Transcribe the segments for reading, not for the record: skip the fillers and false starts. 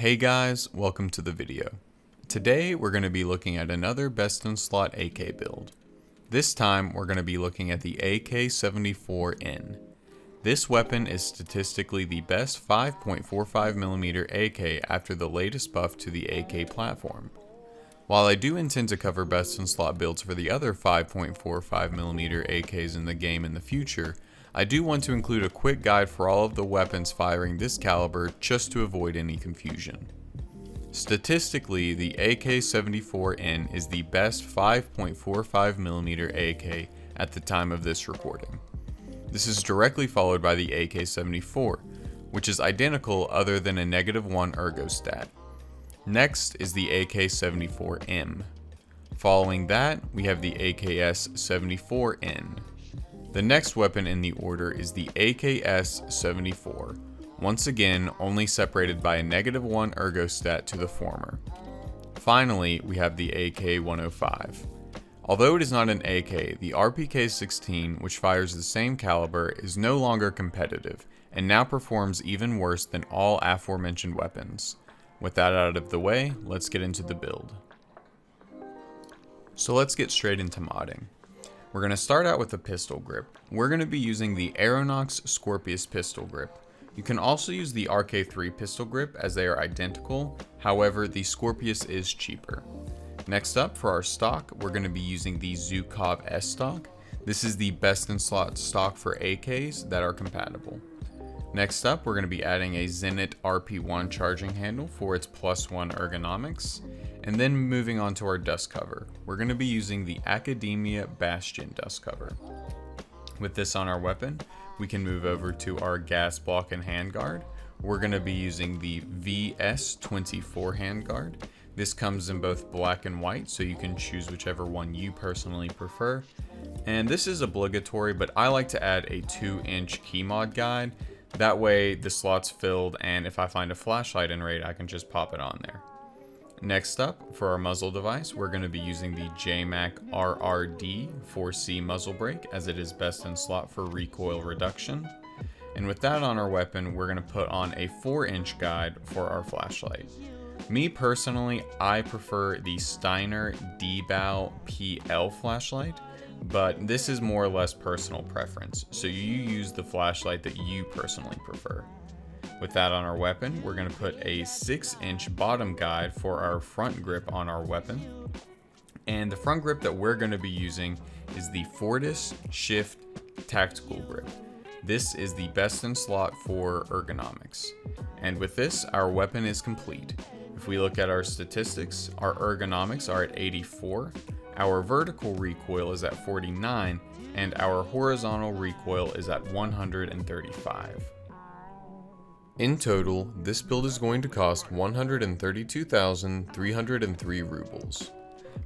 Hey guys, welcome to the video. Today we're going to be looking at another best in slot AK build. This time we're going to be looking at the AK-74N. This weapon is statistically the best 5.45mm AK after the latest buff to the AK platform. While I do intend to cover best in slot builds for the other 5.45mm AKs in the game in the future, I do want to include a quick guide for all of the weapons firing this caliber just to avoid any confusion. Statistically, the AK-74N is the best 5.45mm AK at the time of this recording. This is directly followed by the AK-74, which is identical other than a -1 ergo stat. Next is the AK-74M. Following that, we have the AKS-74N. The next weapon in the order is the AKS-74, once again only separated by a -1 ergo stat to the former. Finally, we have the AK-105. Although it is not an AK, the RPK-16, which fires the same caliber, is no longer competitive, and now performs even worse than all aforementioned weapons. With that out of the way, let's get into the build. So let's get straight into modding. We're going to start out with the pistol grip. We're going to be using the Aeronox Scorpius pistol grip. You can also use the RK3 pistol grip as they are identical, however the Scorpius is cheaper. Next up for our stock, we're going to be using the Zukov S stock. This is the best in slot stock for AKs that are compatible. Next up, we're going to be adding a Zenit RP1 charging handle for its +1 ergonomics. And then moving on to our dust cover, we're going to be using the Academia Bastion dust cover. With this on our weapon, we can move over to our gas block and handguard. We're going to be using the VS24 handguard. This comes in both black and white, so you can choose whichever one you personally prefer. And this is obligatory, but I like to add a 2-inch key mod guide. That way the slot's filled, and if I find a flashlight in raid, I can just pop it on there. Next up, for our muzzle device, we're going to be using the JMac RRD 4C muzzle brake, as it is best in slot for recoil reduction. And with that on our weapon, we're going to put on a 4-inch guide for our flashlight. Me personally, I prefer the Steiner D-Bow PL flashlight, but this is more or less personal preference, so you use the flashlight that you personally prefer. With that on our weapon, we're going to put a 6-inch bottom guide for our front grip on our weapon. And the front grip that we're going to be using is the Fortis Shift Tactical Grip. This is the best in slot for ergonomics. And with this, our weapon is complete. If we look at our statistics, our ergonomics are at 84, our vertical recoil is at 49, and our horizontal recoil is at 135. In total, this build is going to cost 132,303 rubles.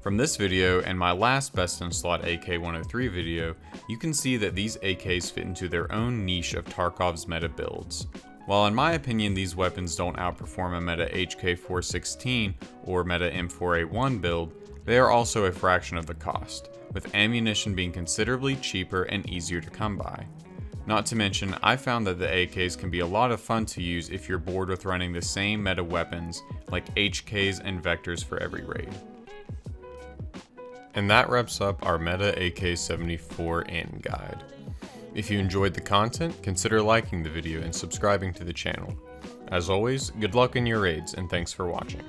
From this video and my last best in slot AK-103 video, you can see that these AKs fit into their own niche of Tarkov's meta builds. While in my opinion these weapons don't outperform a meta HK-416 or meta M4A1 build, they are also a fraction of the cost, with ammunition being considerably cheaper and easier to come by. Not to mention, I found that the AKs can be a lot of fun to use if you're bored with running the same meta weapons like HKs and Vectors for every raid. And that wraps up our meta AK-74N guide. If you enjoyed the content, consider liking the video and subscribing to the channel. As always, good luck in your raids and thanks for watching.